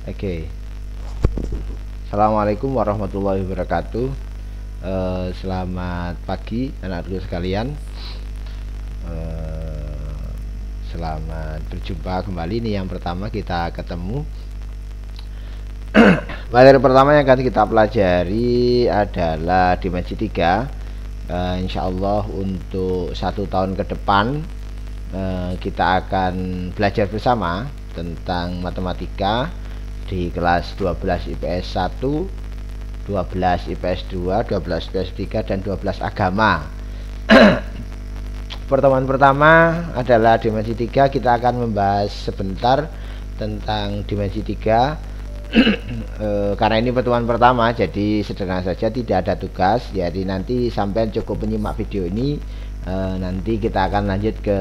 Oke. Assalamualaikum warahmatullahi wabarakatuh. Selamat pagi anak-anakku sekalian. Selamat berjumpa kembali. Ini yang pertama kita ketemu. Materi pertama yang akan kita pelajari adalah dimensi 3. Insya Allah untuk 1 tahun ke depan kita akan belajar bersama tentang matematika di kelas 12 IPS 1, 12 IPS 2, 12 IPS 3, dan 12 agama. Pertemuan pertama adalah dimensi 3. Kita akan membahas sebentar tentang dimensi 3. Karena ini pertemuan pertama, jadi sederhana saja, tidak ada tugas. Jadi nanti sampai cukup menyimak video ini. Nanti kita akan lanjut ke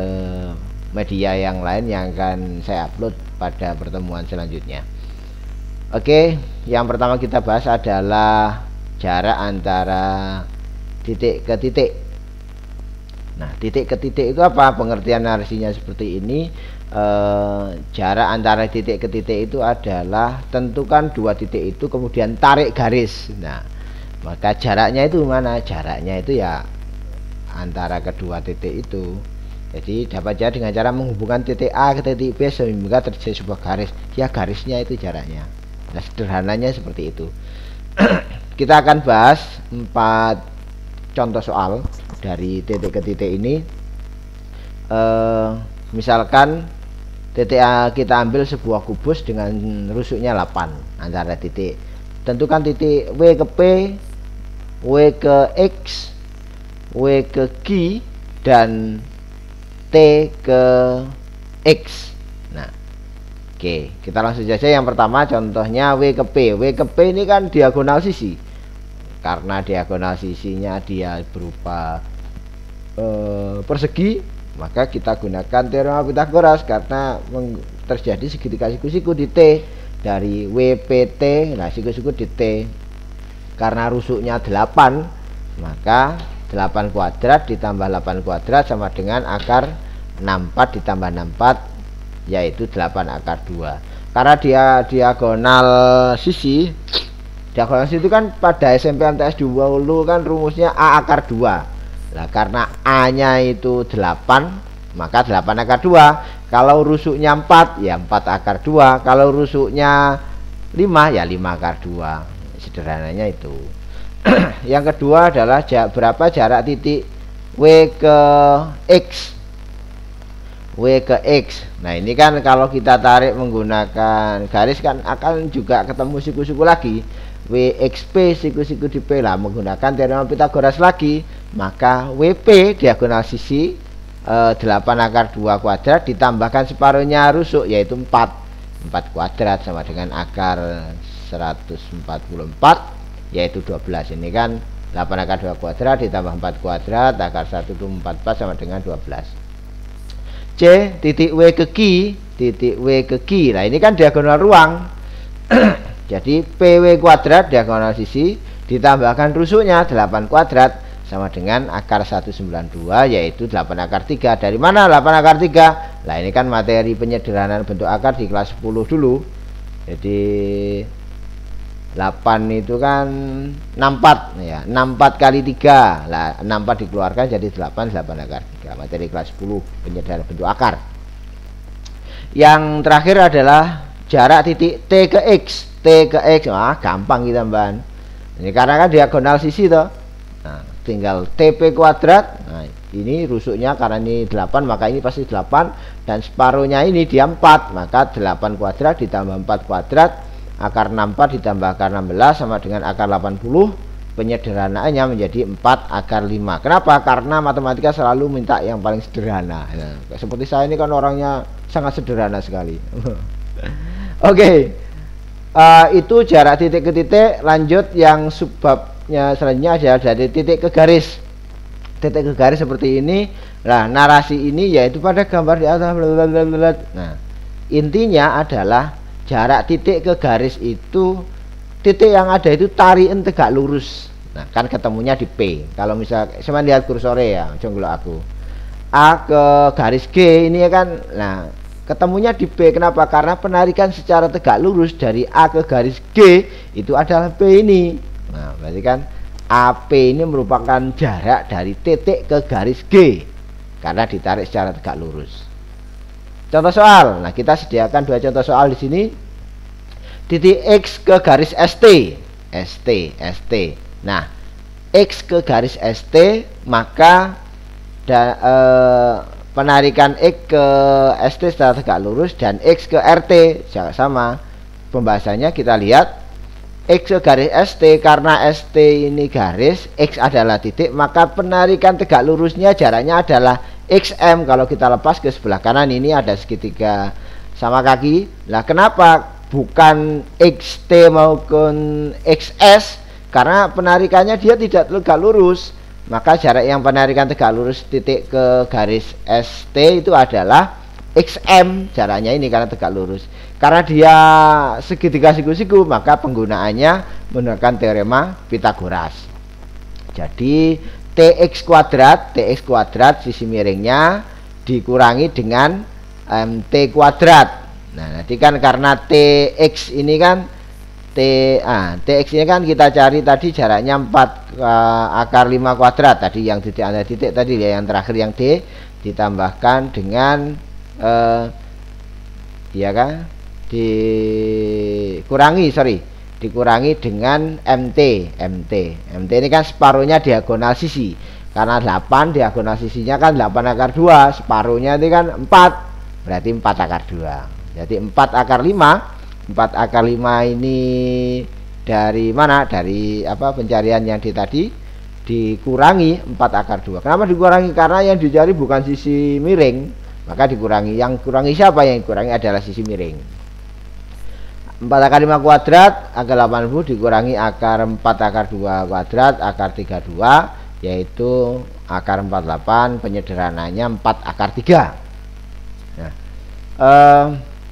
media yang lain yang akan saya upload pada pertemuan selanjutnya. Oke, yang pertama kita bahas adalah jarak antara titik ke titik. Nah, titik ke titik itu apa? Pengertian narasinya seperti ini. Jarak antara titik ke titik itu adalah tentukan 2 titik itu, kemudian tarik garis. Nah, maka jaraknya itu mana? Jaraknya itu ya antara kedua titik itu. Jadi dapat jarak dengan cara menghubungkan titik A ke titik B sehingga terjadi sebuah garis. Ya, garisnya itu jaraknya. Nah, sederhananya seperti itu. Kita akan bahas 4 contoh soal dari titik ke titik ini. Misalkan titik A, kita ambil sebuah kubus dengan rusuknya 8 antara titik. Tentukan titik W ke P, W ke X, W ke Q, dan T ke X. Nah, oke, kita langsung saja. Yang pertama contohnya W ke P. W ke P ini kan diagonal sisi. Karena diagonal sisinya dia berupa persegi, maka kita gunakan teorema Pythagoras karena terjadi segitiga siku-siku di T dari WPT. Nah, siku-siku di T. Karena rusuknya 8, maka 8 kuadrat ditambah 8 kuadrat sama dengan akar 64 ditambah 64, yaitu 8 akar 2. Karena dia diagonal sisi. Diagonal sisi itu kan pada SMP MTS dulu kan rumusnya A akar 2. Nah, karena A nya itu 8, maka 8 akar 2. Kalau rusuknya 4, ya 4 akar 2. Kalau rusuknya 5, ya 5 akar 2. Sederhananya itu. Yang kedua adalah berapa jarak titik W ke X. W ke X. Nah, ini kan kalau kita tarik menggunakan garis kan akan juga ketemu siku-siku lagi. WXP siku-siku di P lah, menggunakan teorema Pythagoras lagi. Maka WP diagonal sisi 8 akar 2 kuadrat ditambahkan separuhnya rusuk, yaitu 4 kuadrat sama dengan akar 144, yaitu 12. Ini kan 8 akar 2 kuadrat ditambah 4 kuadrat, akar 1 itu 44 sama dengan 12. C, titik W ke Q. Titik W ke Q. Nah, ini kan diagonal ruang. Jadi PW kuadrat diagonal sisi ditambahkan rusuknya 8 kuadrat sama dengan akar 192, yaitu 8 akar 3. Dari mana 8 akar 3? Nah, ini kan materi penyederhanaan bentuk akar di kelas 10 dulu. Jadi 8 itu kan 64 ya, 64 kali 3. Nah, 64 dikeluarkan jadi 8 akar 3. Materi kelas 10 penyederhanaan bentuk akar. Yang terakhir adalah jarak titik T ke X. T ke X, gampang kita Mbak. Ini karena kan diagonal sisi toh. Nah, tinggal TP kuadrat. Nah, ini rusuknya karena ini 8, maka ini pasti 8, dan separuhnya ini dia 4, maka 8 kuadrat ditambah 4 kuadrat, akar 64 ditambah akar 16 sama dengan akar 80. Penyederhanaannya menjadi 4 akar 5. Kenapa? Karena matematika selalu minta yang paling sederhana. Nah, seperti saya ini kan orangnya sangat sederhana sekali. Oke. Itu jarak titik ke titik. Lanjut yang subbabnya selanjutnya adalah dari titik ke garis. Titik ke garis seperti ini. Nah, narasi ini yaitu pada gambar di atas. Nah, intinya adalah jarak titik ke garis itu, titik yang ada itu tarikan tegak lurus. Nah, kan ketemunya di P. Kalau misal saya lihat kursornya ya, coba aku A ke garis G ini ya kan. Nah, ketemunya di B. Kenapa? Karena penarikan secara tegak lurus dari A ke garis G itu adalah B ini. Nah, berarti kan AP ini merupakan jarak dari titik ke garis G karena ditarik secara tegak lurus. Contoh soal. Nah, kita sediakan dua contoh soal di sini. Titik X ke garis ST. Nah, X ke garis ST, maka penarikan X ke ST secara tegak lurus dan X ke RT jangan sama. Pembahasannya kita lihat X ke garis ST, karena ST ini garis, X adalah titik, maka penarikan tegak lurusnya jaraknya adalah XM. Kalau kita lepas ke sebelah kanan ini ada segitiga sama kaki. Lah kenapa bukan XT maupun XS? Karena penarikannya dia tidak tegak lurus, maka jarak yang penarikan tegak lurus titik ke garis ST itu adalah XM jaraknya ini karena tegak lurus. Karena dia segitiga siku-siku, maka penggunaannya menggunakan teorema Pitagoras. Jadi TX kuadrat sisi miringnya dikurangi dengan MT kuadrat. Nah, nanti kan karena TX ini kan TX ini kan kita cari tadi jaraknya 4 akar 5 kuadrat tadi, yang titik ada titik tadi ya, yang terakhir yang D ditambahkan dengan ya kan dikurangi dengan MT ini kan separuhnya diagonal sisi, karena 8 diagonal sisinya kan 8 akar 2, separuhnya ini kan 4, berarti 4 akar 2. Jadi 4 akar 5 ini dari mana? Dari apa, pencarian yang tadi dikurangi 4 akar 2. Kenapa dikurangi? Karena yang dicari bukan sisi miring, maka dikurangi. Yang kurangi siapa? Yang dikurangi adalah sisi miring. 4 akar 5 kuadrat akar 80 dikurangi akar 4 akar 2 kuadrat akar 32, yaitu akar 48, penyederhanaannya 4 akar 3. Nah,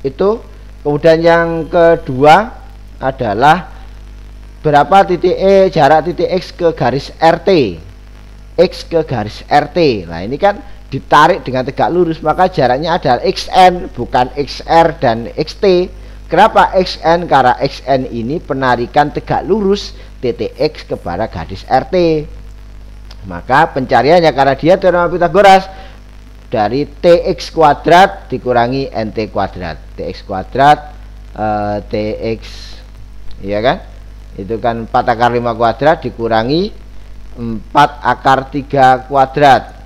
itu. Kemudian yang kedua adalah berapa titik jarak titik X ke garis RT. X ke garis RT. Nah, ini kan ditarik dengan tegak lurus, maka jaraknya adalah XN, bukan XR dan XT. Kenapa XN? Karena XN ini penarikan tegak lurus titik X kepada garis RT. Maka pencariannya karena dia teorema Pitagoras, dari TX kuadrat dikurangi NT kuadrat. TX kuadrat TX, ya kan? Itu kan 4 akar 5 kuadrat dikurangi 4 akar 3 kuadrat.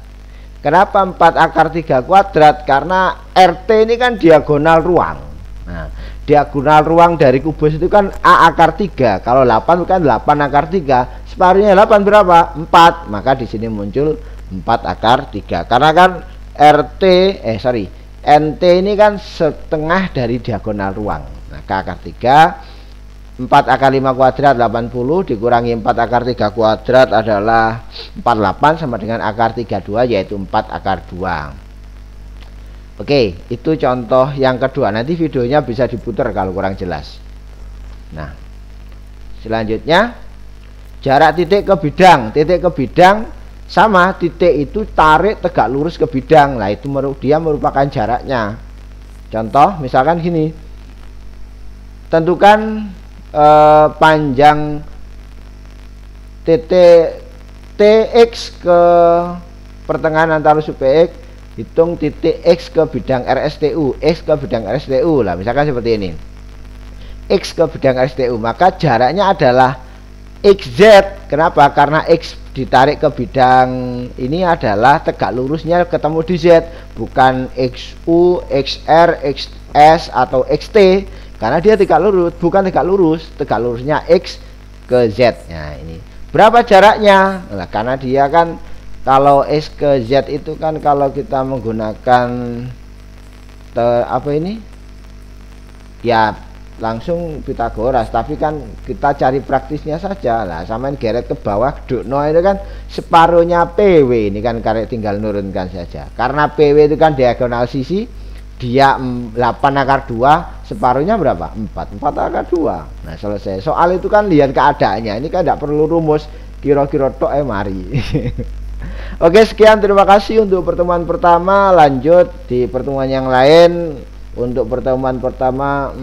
Kenapa 4 akar 3 kuadrat? Karena RT ini kan diagonal ruang. Nah, diagonal ruang dari kubus itu kan A akar 3. Kalau 8 kan 8 akar 3. Separuhnya 8 berapa? 4. Maka di sini muncul 4 akar 3. Karena kan NT ini kan setengah dari diagonal ruang. Nah, K akar 3, 4 akar 5 kuadrat 80 dikurangi 4 akar 3 kuadrat adalah 48, sama dengan akar 32, yaitu 4 akar 2. Oke, itu contoh yang kedua. Nanti videonya bisa diputar kalau kurang jelas. Nah, selanjutnya jarak titik ke bidang. Titik ke bidang sama, titik itu tarik tegak lurus ke bidang. Nah, itu dia merupakan jaraknya. Contoh misalkan gini, tentukan panjang titik TX ke pertengahan antara lusuk PX. Hitung titik X ke bidang RSTU. X ke bidang RSTU lah, misalkan seperti ini. X ke bidang RSTU, maka jaraknya adalah XZ. Kenapa? Karena X ditarik ke bidang ini adalah tegak lurusnya ketemu di Z, bukan XU, XR, XS atau XT. Karena dia tegak lurus, bukan tegak lurus. Tegak lurusnya X ke Z. Nah, ini berapa jaraknya? Nah, karena dia kan kalau X ke Z itu kan kalau kita menggunakan apa ini ya langsung Pitagoras, tapi kan kita cari praktisnya saja lah. Samain geret ke bawah dukno itu kan separuhnya PW, ini kan tinggal nurunkan saja. Karena PW itu kan diagonal sisi, dia 8 akar 2, separuhnya berapa? 4 akar 2. Nah, selesai. Soal itu kan lihat keadaannya, ini kan tidak perlu rumus, kira-kira tok mari. Oke, sekian, terima kasih untuk pertemuan pertama. Lanjut di pertemuan yang lain Untuk pertemuan pertama